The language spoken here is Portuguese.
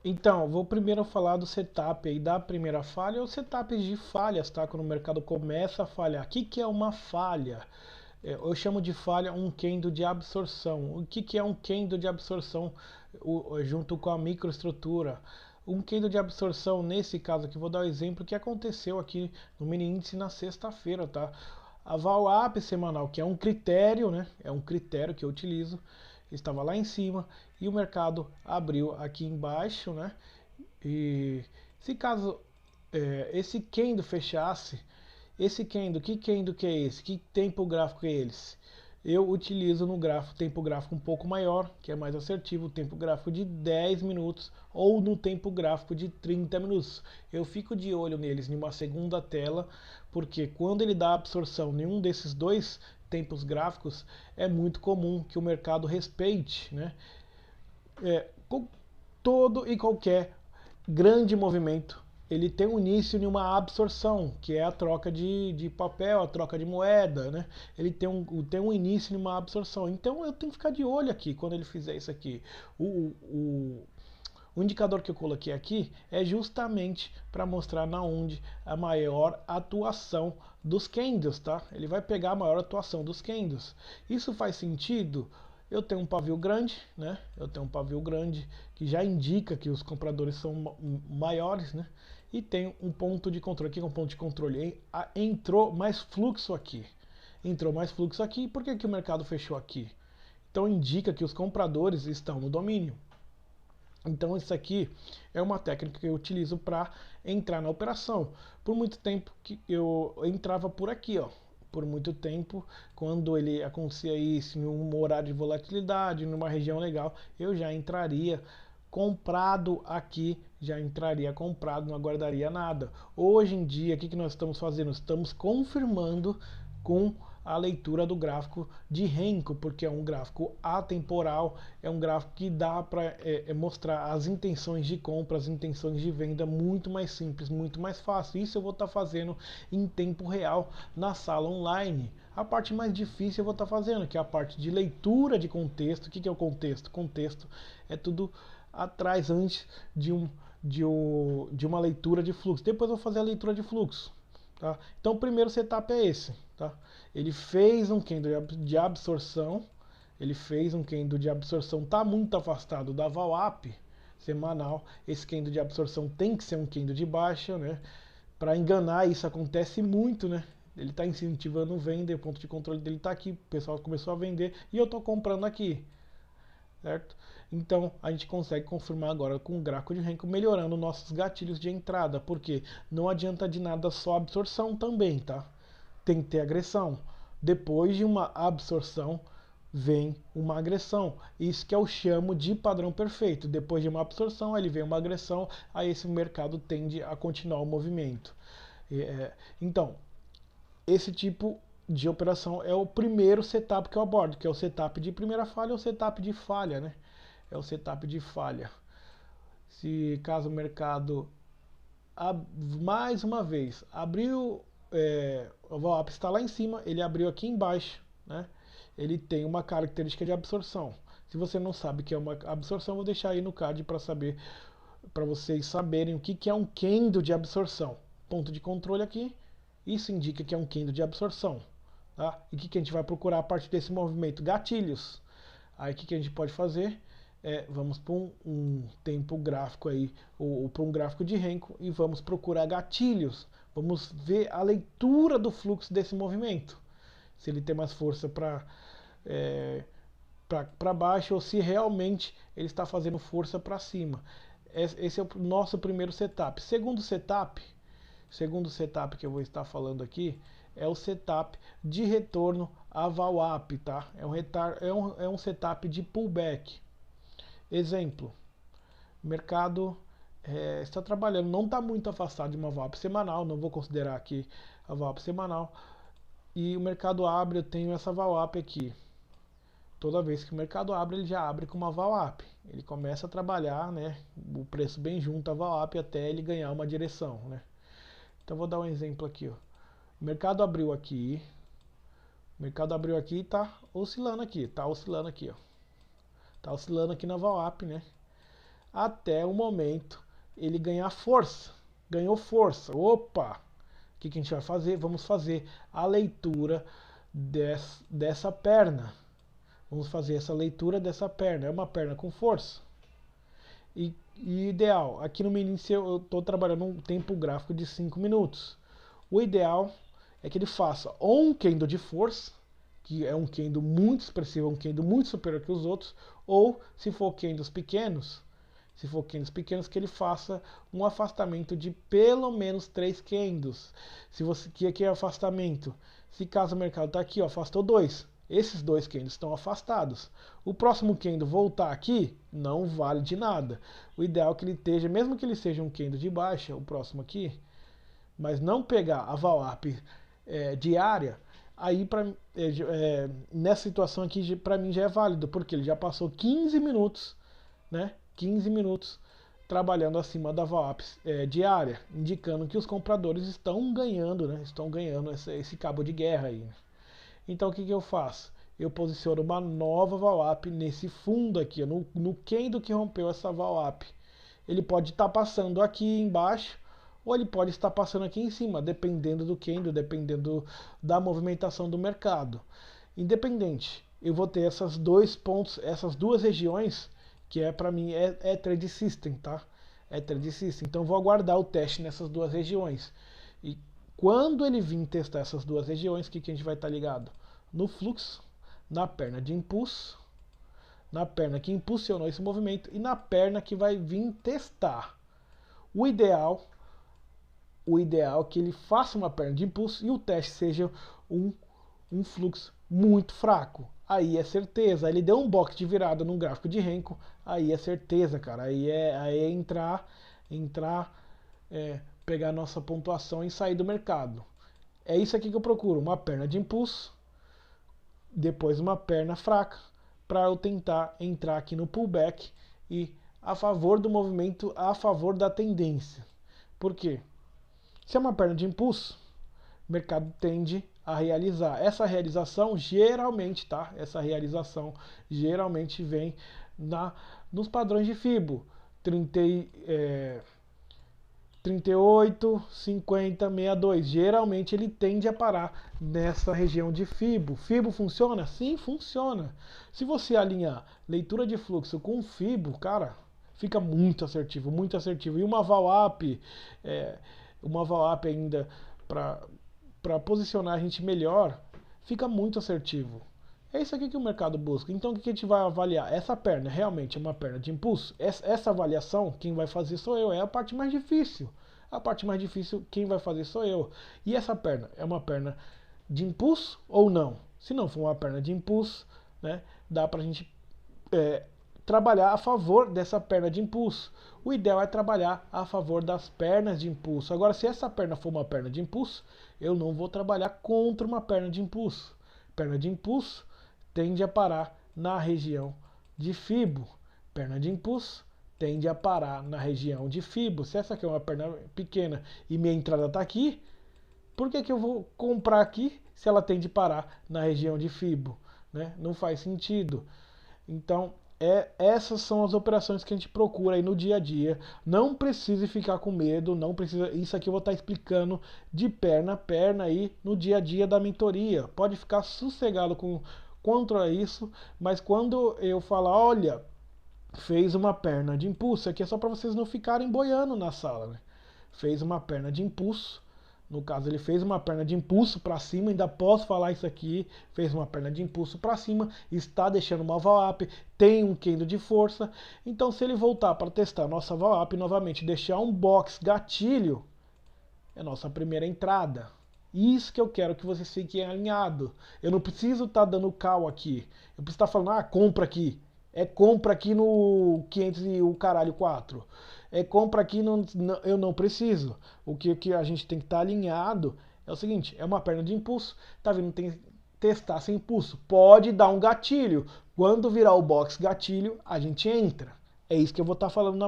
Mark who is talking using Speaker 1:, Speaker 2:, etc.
Speaker 1: Então, vou primeiro falar do setup aí da primeira falha, ou setups de falhas, tá? Quando o mercado começa a falhar. O que que é uma falha? Eu chamo de falha um candle de absorção. O que que é um candle de absorção junto com a microestrutura? Um candle de absorção, nesse caso aqui, vou dar o exemplo que aconteceu aqui no mini índice na sexta-feira, tá? A VWAP semanal, que é um critério, né? É um critério que eu utilizo, estava lá em cima e o mercado abriu aqui embaixo, né? E se caso esse candle fechasse, esse candle que é esse? Que tempo gráfico é esse? Eu utilizo no gráfico tempo gráfico um pouco maior, que é mais assertivo, o tempo gráfico de 10 minutos ou no tempo gráfico de 30 minutos. Eu fico de olho neles em uma segunda tela, porque quando ele dá absorção em um desses dois tempos gráficos, é muito comum que o mercado respeite, né? Com todo e qualquer grande movimento, ele tem um início em uma absorção, que é a troca de papel, a troca de moeda, né? Ele tem um início em uma absorção. Então eu tenho que ficar de olho aqui quando ele fizer isso aqui. O, o, o indicador que eu coloquei aqui é justamente para mostrar na onde a maior atuação dos candles, tá? Ele vai pegar a maior atuação dos candles. Isso faz sentido? Eu tenho um pavio grande, né? Eu tenho um pavio grande que já indica que os compradores são maiores, né? E tem um ponto de controle aqui, um ponto de controle. Entrou mais fluxo aqui. Entrou mais fluxo aqui. Por que que o mercado fechou aqui? Então indica que os compradores estão no domínio. Então isso aqui é uma técnica que eu utilizo para entrar na operação. Por muito tempo que eu entrava por aqui, ó. Por muito tempo, quando ele acontecia isso em um horário de volatilidade, numa região legal, eu já entraria comprado aqui, já entraria comprado, não aguardaria nada. Hoje em dia, o que nós estamos fazendo? Estamos confirmando com a leitura do gráfico de Renko, porque é um gráfico atemporal, é um gráfico que dá para mostrar as intenções de compra, as intenções de venda muito mais simples, muito mais fácil. Isso eu vou estar fazendo em tempo real na sala online. A parte mais difícil eu vou estar fazendo, que é a parte de leitura de contexto. O que é o contexto? Contexto é tudo atrás, antes de uma leitura de fluxo. Depois eu vou fazer a leitura de fluxo. Tá? Então o primeiro setup é esse. Tá? Ele fez um candle de absorção. Ele fez um candle de absorção. Está muito afastado da VWAP semanal. Esse candle de absorção tem que ser um candle de baixa. Né? Para enganar, isso acontece muito. Né? Ele está incentivando venda. O ponto de controle dele está aqui. O pessoal começou a vender. E eu estou comprando aqui. Certo? Então a gente consegue confirmar agora com o gráfico de Renko melhorando nossos gatilhos de entrada, porque não adianta de nada só absorção também, tá? Tem que ter agressão. Depois de uma absorção vem uma agressão. Isso que eu chamo de padrão perfeito. Depois de uma absorção, ele vem uma agressão, aí esse mercado tende a continuar o movimento. Então, esse tipo de operação é o primeiro setup que eu abordo, que é o setup de primeira falha ou setup de falha, né? É o setup de falha. Se caso o mercado mais uma vez abriu, o VWAP está lá em cima, ele abriu aqui embaixo, né? Ele tem uma característica de absorção. Se você não sabe o que é uma absorção, vou deixar aí no card para saber, para vocês saberem o que é um candle de absorção. Ponto de controle aqui, isso indica que é um candle de absorção. Tá? E o que a gente vai procurar a partir desse movimento? Gatilhos. Aí o que a gente pode fazer? Vamos para um tempo gráfico aí, ou para um gráfico de Renko, e vamos procurar gatilhos. Vamos ver a leitura do fluxo desse movimento. Se ele tem mais força para baixo ou se realmente ele está fazendo força para cima. Esse é o nosso primeiro setup. Segundo setup que eu vou estar falando aqui é o setup de retorno a VWAP, tá? É um setup de pullback. Exemplo, o mercado está trabalhando, não está muito afastado de uma VWAP semanal, não vou considerar aqui a VWAP semanal, e o mercado abre, eu tenho essa VWAP aqui. Toda vez que o mercado abre, ele já abre com uma VWAP. Ele começa a trabalhar, né, o preço bem junto à VWAP até ele ganhar uma direção, né? Então vou dar um exemplo aqui, ó. O mercado abriu aqui, e está oscilando aqui, ó. Tá oscilando aqui na VWAP, né? até o momento ele ganhar força. Ganhou força. Opa! O que a gente vai fazer? Vamos fazer a leitura dessa perna. Vamos fazer essa leitura dessa perna. É uma perna com força. E ideal, aqui no meu início eu estou trabalhando um tempo gráfico de 5 minutos. O ideal é que ele faça ou um kendo de força, que é um kendo muito expressivo, um kendo muito superior que os outros, ou se for kendos pequenos, que ele faça um afastamento de pelo menos 3 kendos. Se você que é afastamento, se caso o mercado está aqui, ó, afastou 2. Esses 2 kendos estão afastados. O próximo kendo voltar aqui não vale de nada. O ideal é que ele esteja, mesmo que ele seja um kendo de baixa, o próximo aqui, mas não pegar a VWAP diária, aí nessa situação aqui para mim já é válido, porque ele já passou 15 minutos, né? 15 minutos trabalhando acima da VWAP diária, indicando que os compradores estão ganhando, né? Estão ganhando esse cabo de guerra aí. Então o que eu faço? Eu posiciono uma nova VWAP nesse fundo aqui, no kendo que rompeu essa VWAP. Ele pode estar passando aqui embaixo, ou ele pode estar passando aqui em cima, dependendo do kendo, dependendo da movimentação do mercado. Independente, eu vou ter esses 2 pontos, essas 2 regiões, que para mim é trade system, tá? É trade system. Então eu vou aguardar o teste nessas 2 regiões. E quando ele vir testar essas 2 regiões, o que a gente vai estar ligado? No fluxo, na perna de impulso, na perna que impulsionou esse movimento e na perna que vai vir testar. O ideal é que ele faça uma perna de impulso e o teste seja um fluxo muito fraco. Aí é certeza. Ele deu um box de virada num gráfico de Renko, aí é certeza, cara. Aí é entrar, pegar a nossa pontuação e sair do mercado. É isso aqui que eu procuro, uma perna de impulso, depois uma perna fraca, para eu tentar entrar aqui no pullback e a favor do movimento, a favor da tendência. Por quê? Se é uma perna de impulso, o mercado tende a realizar. Essa realização geralmente, tá? Essa realização geralmente vem nos padrões de Fibo. 38, 50, 62. Geralmente ele tende a parar nessa região de Fibo. Fibo funciona? Sim, funciona. Se você alinhar leitura de fluxo com Fibo, cara, fica muito assertivo, muito assertivo. E uma VWAP ainda para posicionar a gente melhor, fica muito assertivo. É isso aqui que o mercado busca. Então o que a gente vai avaliar? Essa perna realmente é uma perna de impulso? Essa avaliação, quem vai fazer sou eu. É a parte mais difícil. A parte mais difícil, quem vai fazer sou eu. E essa perna é uma perna de impulso ou não? Se não for uma perna de impulso, né, dá pra gente trabalhar a favor dessa perna de impulso. O ideal é trabalhar a favor das pernas de impulso. Agora, se essa perna for uma perna de impulso, eu não vou trabalhar contra uma perna de impulso. Perna de impulso tende a parar na região de Fibo. Perna de impulso tende a parar na região de Fibo. Se essa aqui é uma perna pequena e minha entrada está aqui, por que eu vou comprar aqui se ela tende a parar na região de Fibo? Né? Não faz sentido. Então, essas são as operações que a gente procura aí no dia a dia. Não precisa ficar com medo, não precisa. Isso aqui eu vou estar explicando de perna a perna aí no dia a dia da mentoria. Pode ficar sossegado contra isso, mas quando eu falar, olha, fez uma perna de impulso, aqui é só para vocês não ficarem boiando na sala, né? Fez uma perna de impulso. No caso, ele fez uma perna de impulso para cima, ainda posso falar isso aqui, fez uma perna de impulso para cima, está deixando uma VWAP, tem um kendo de força. Então, se ele voltar para testar a nossa VWAP novamente, deixar um box gatilho, é a nossa primeira entrada. Isso que eu quero que vocês fiquem alinhados. Eu não preciso estar dando call aqui. Eu preciso estar falando, compra aqui. É compra aqui no 500 e o caralho 4. É compra aqui, eu não preciso. O que a gente tem que estar alinhado é o seguinte, é uma perna de impulso, tá vindo testar sem impulso. Pode dar um gatilho. Quando virar o box gatilho, a gente entra. É isso que eu vou estar falando na